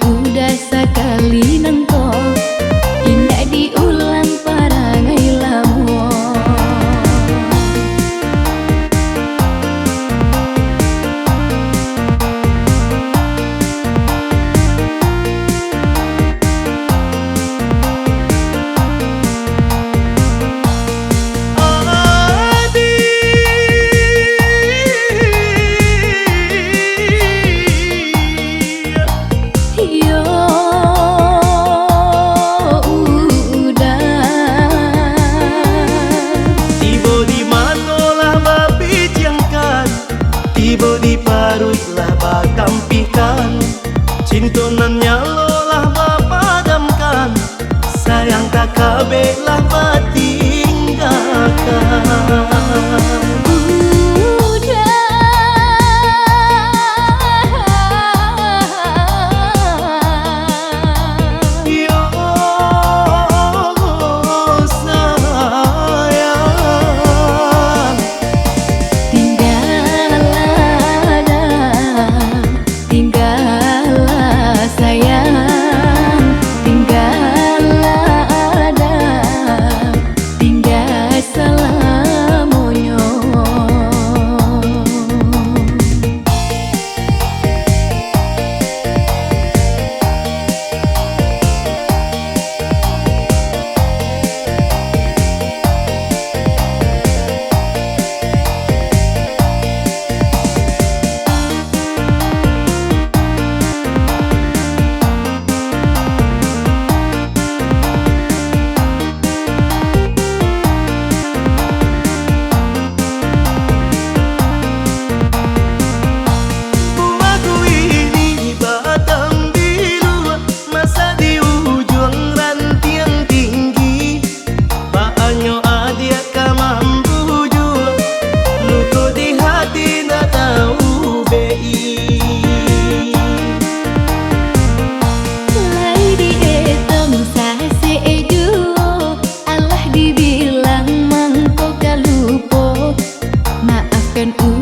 udah sekali nengko, indah diulang parangai lamu. Tiba di parutlah bakampikan, cintonannya lolah bapadamkan, sayang tak kabelah batinggalkan.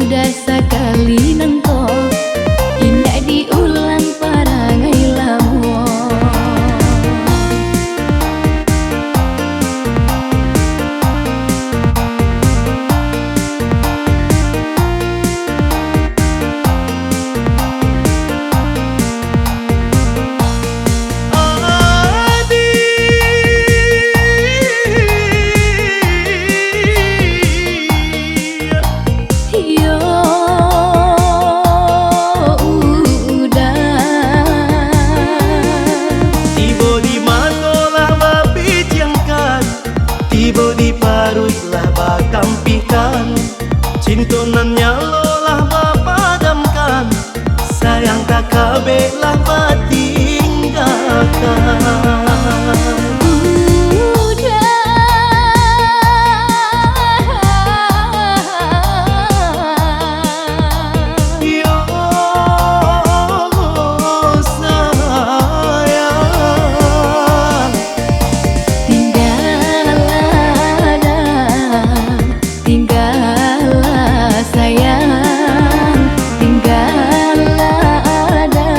Udah sekali nengko, indah diulang parangai lamu. Tiba di parutlah bakampikan, cintonannya lolah bapadamkan, sayang tak kabelah batinggalkan. Sayang, tinggallah ada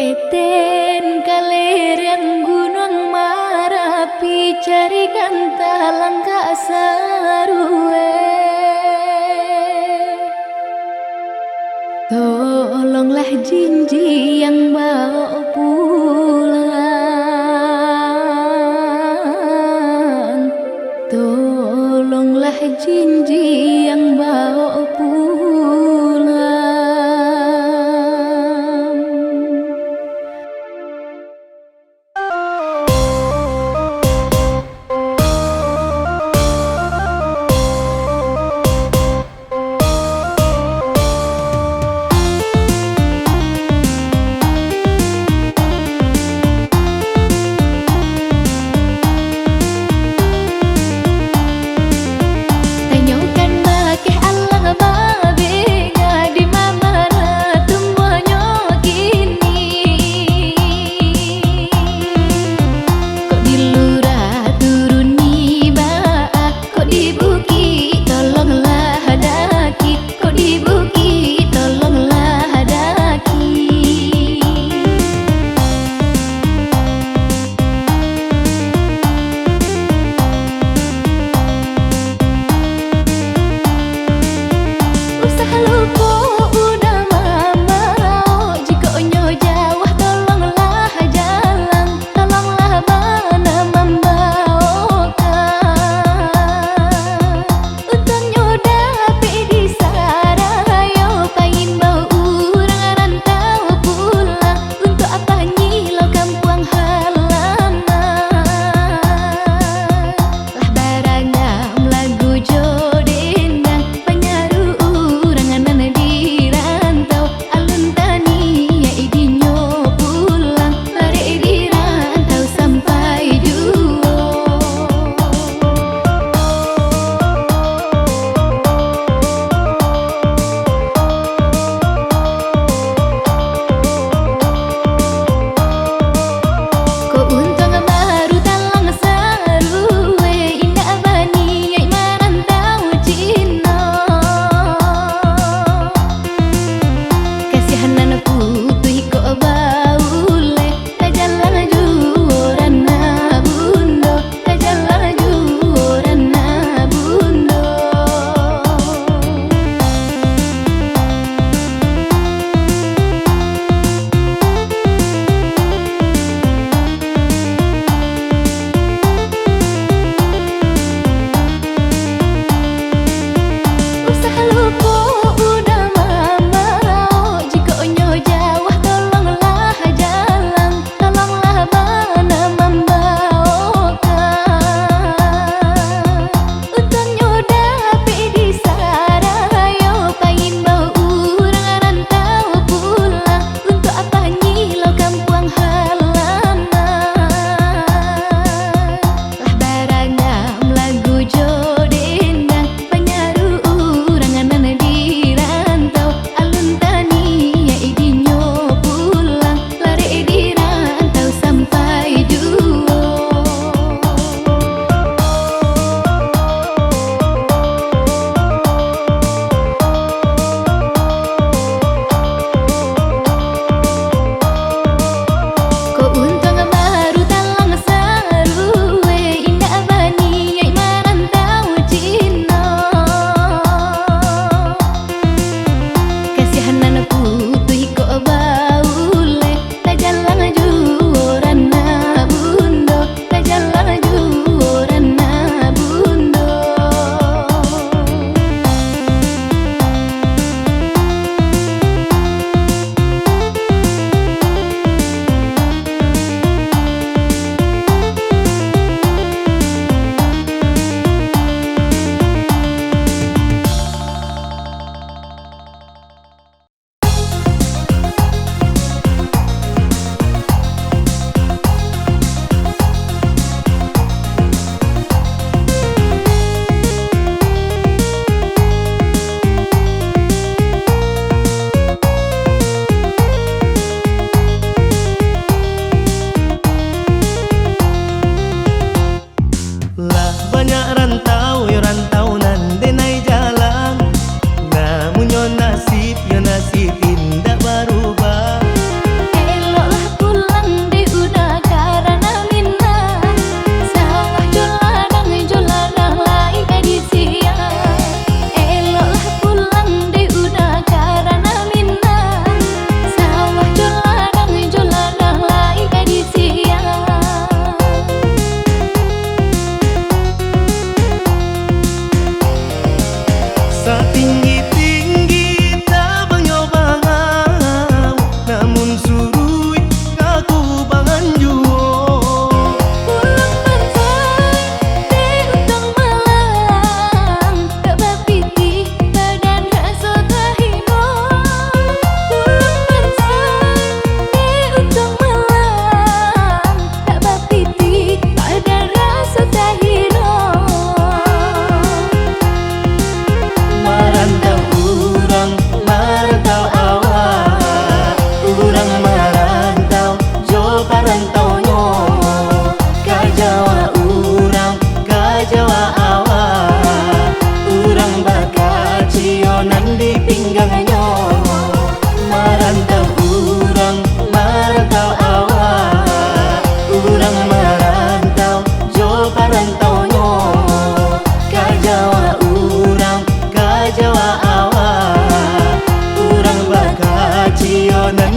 Eten kalerian gunung Marapi cari kantalang kak sarue. Tolonglah jinji yang bawa pulang, tolonglah jinji yang bawa pulang. Tanya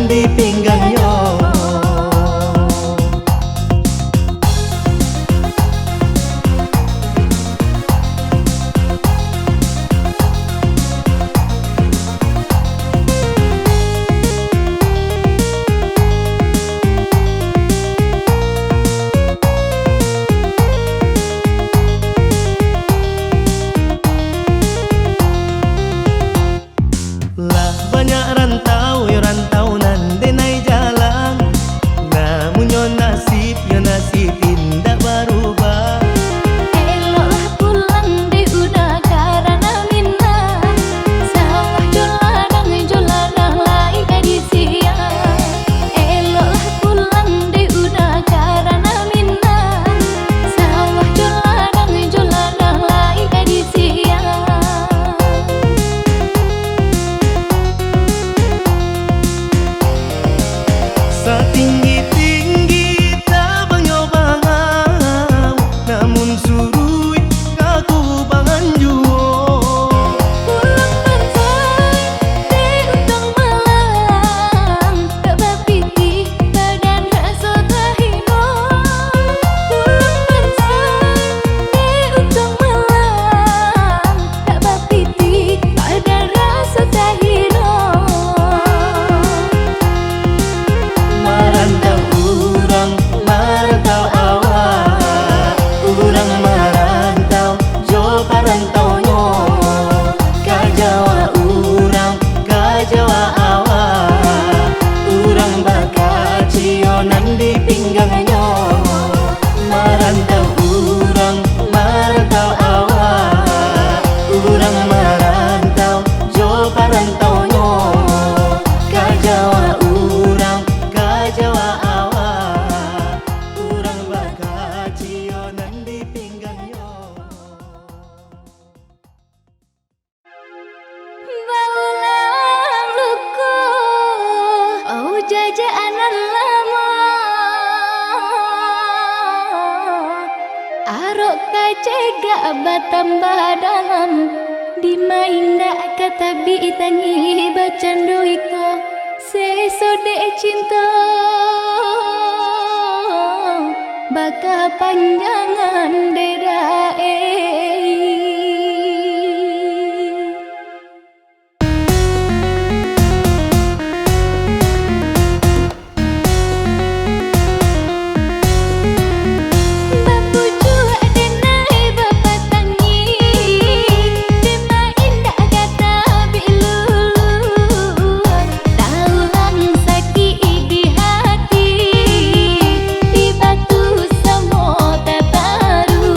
nan di pinggangnya. Lah banyak rantau nan denai jalan, namun yo nasib indah berubah. Eloklah pulang di udah karena minat, sawah joladang lain di siang. Eloklah pulang di udah karena minat, sawah joladang lain di siang. Setinggi-tinggi tabangnya bangau, namun surui kaku bangan juo. Pulang bantai di utang malang, tak bapiti badan rasa tahino. Pulang bantai di utang malang, tak bapiti badan rasa tahino. Marantau awak, urang marantau jo parantaunyo. Ka Jawa urang, ka Jawa awak, urang bakacio nan di pinggangnya. Marantau urang, marantau awak, urang marantau jo parantaunyo. Ka Jawa urang, ka Jawa awak, urang bakacio nan di pinggangnya. Baulang luku, oh jajaanan lama. Arok kacega batambah dalam, dimainda kata bitangi bacandoiko, sesode cinta. Baka panjangan dedae. Bapuju denai bapak tangi, dimain dak kata bilulu. Taulang sakit di hati, di batu semua tak baru.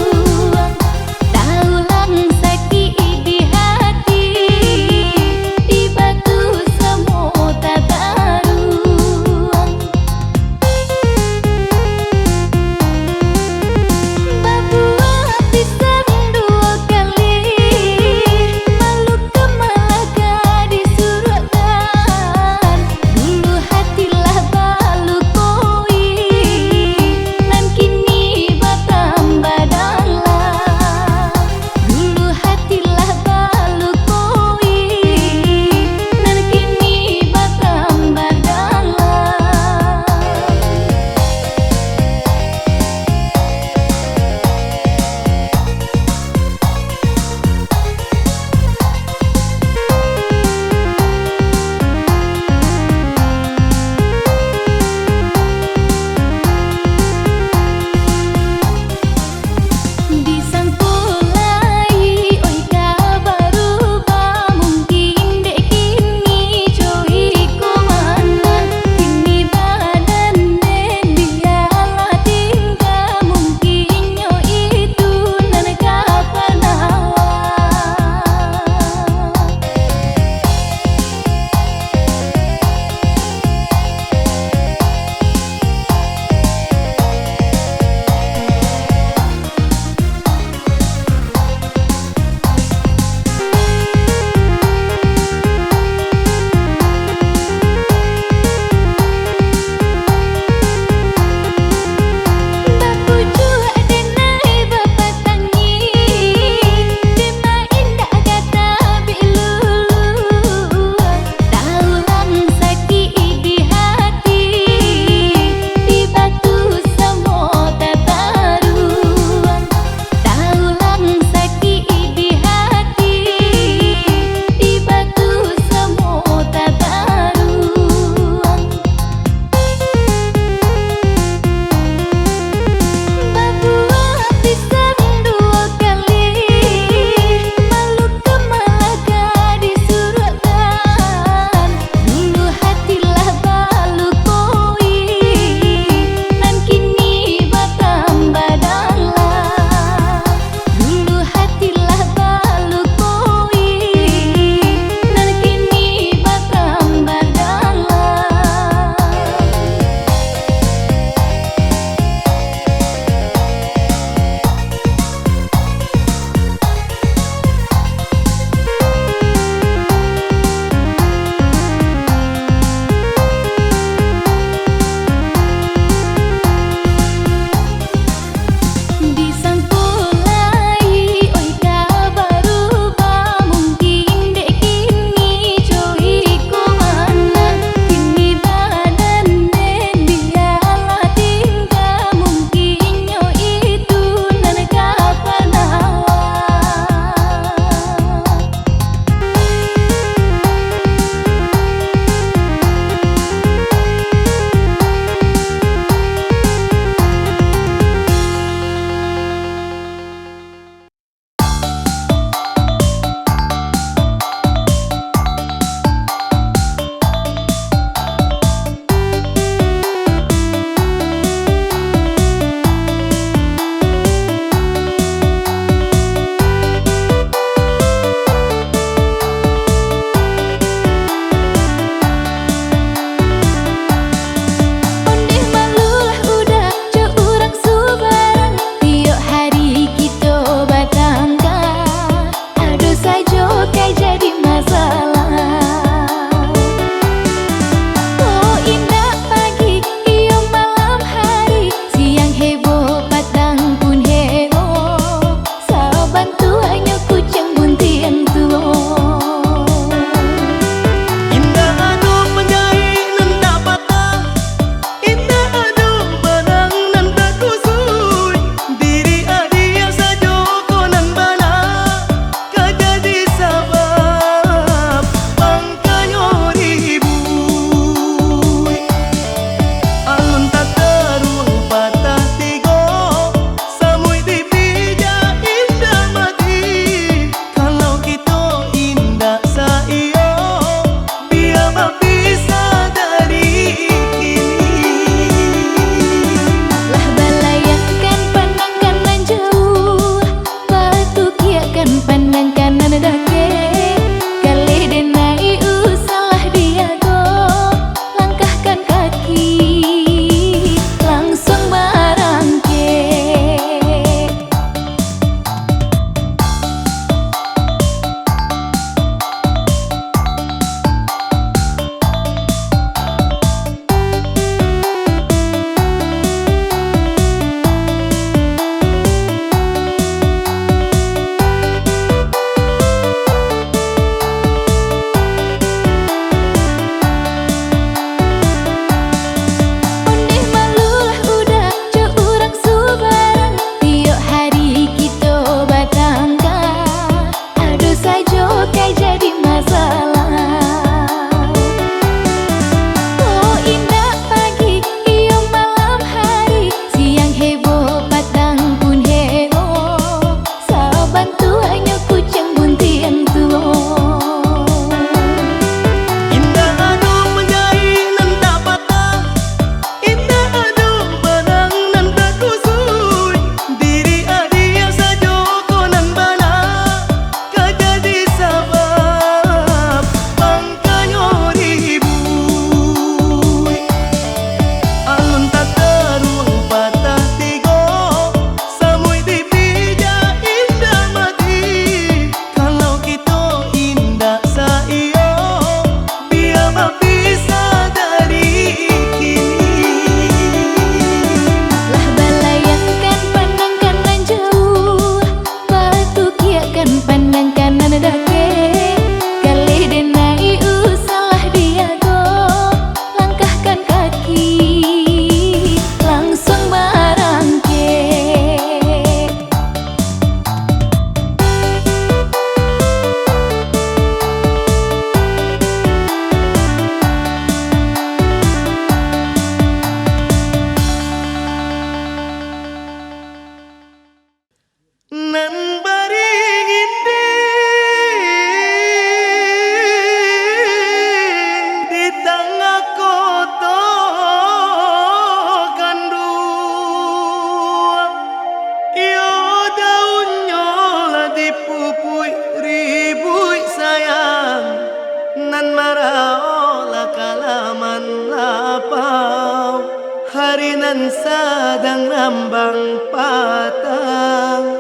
nan sadang rambang patang,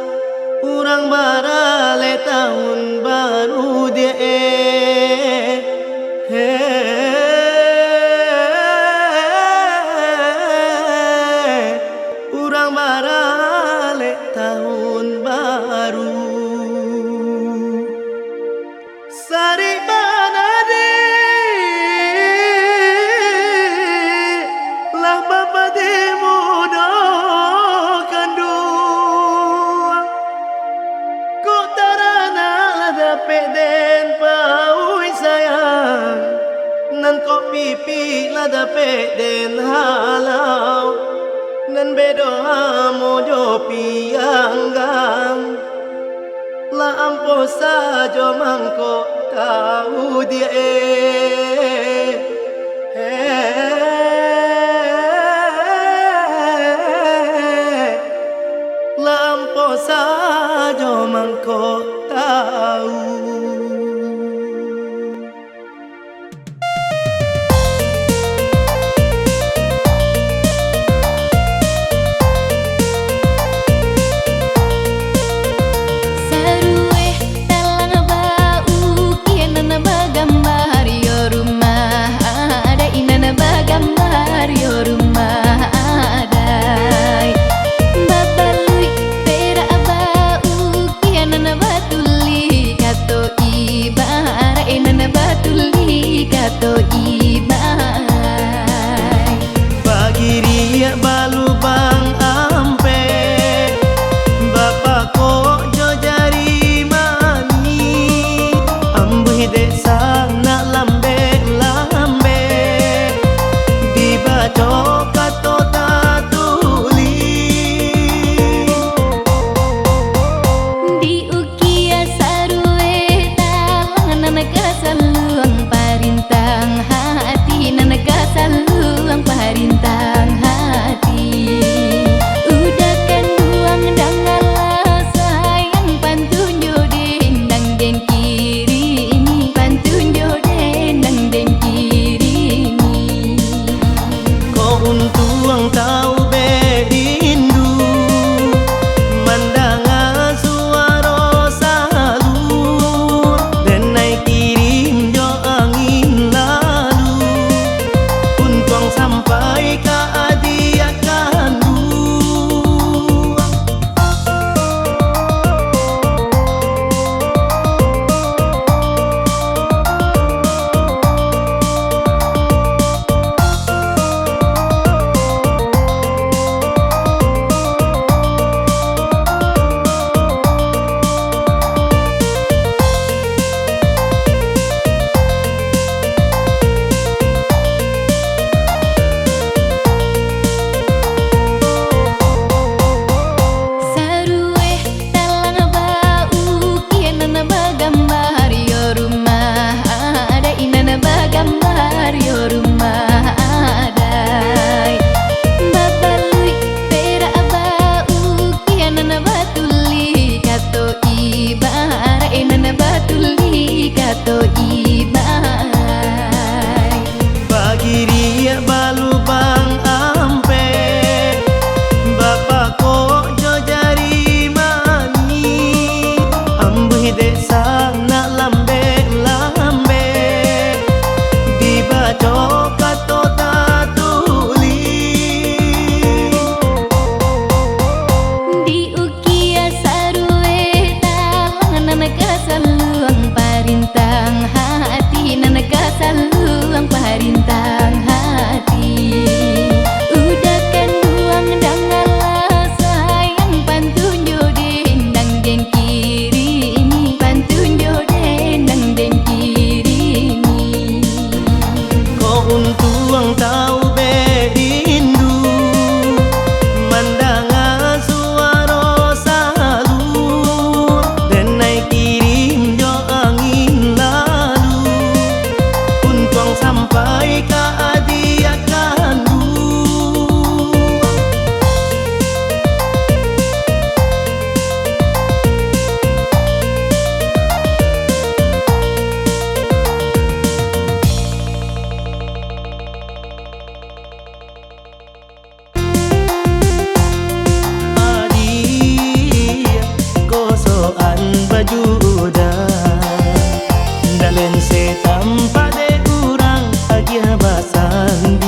urang barale tahun baru dia urang barale tahun baru. Sari banade lah bapa demo do kandung, kok tarana ada peden paui sayang, nan kok pipi lada peden halau, nan bedo mojo pianggang, la ampo sajo mangko tahu dia la ampo sajo mangko tahu. Kato ibai Pagi ria balu bang ampe, bapak kok jo jari mani, ambuh desa nak lambe lambe, dibaco kato tatuli, di ukia sarue talangan kasaluang parintang hati, nanaga saluang parintang hati. Udah kan buang dangalah sayang, pantun joden dang den kiri ini, pantun joden dang den kiri ini. kok untuang tahu berindu, mandanga suara salu, dan naik kirim jo angin lalu, untuang sampai ke adia kandu. Sarue talang bau kian bagambar yo rumah ada, inana bagambar yo rumah ada. Babalui pera bau kian batuli kato ibar, inana batuli kato ibar. Pagi ria balu bang ampe, bapak kok jo jari mani, ambuh desa nak lambe lambe, dibaco kato tatuli, Di ukia sarue talangan kasaluang parintang hati, nanaga saluang parintang hati. Udah kan buang dangalah sayang, pantun joden dang den kiri ini, pantun joden dang den kiri ini. kok untuang tahu berindu, mandanga suara salu, dan naik kirim jo angin lalu, untuang sampai ke adia kandu. yang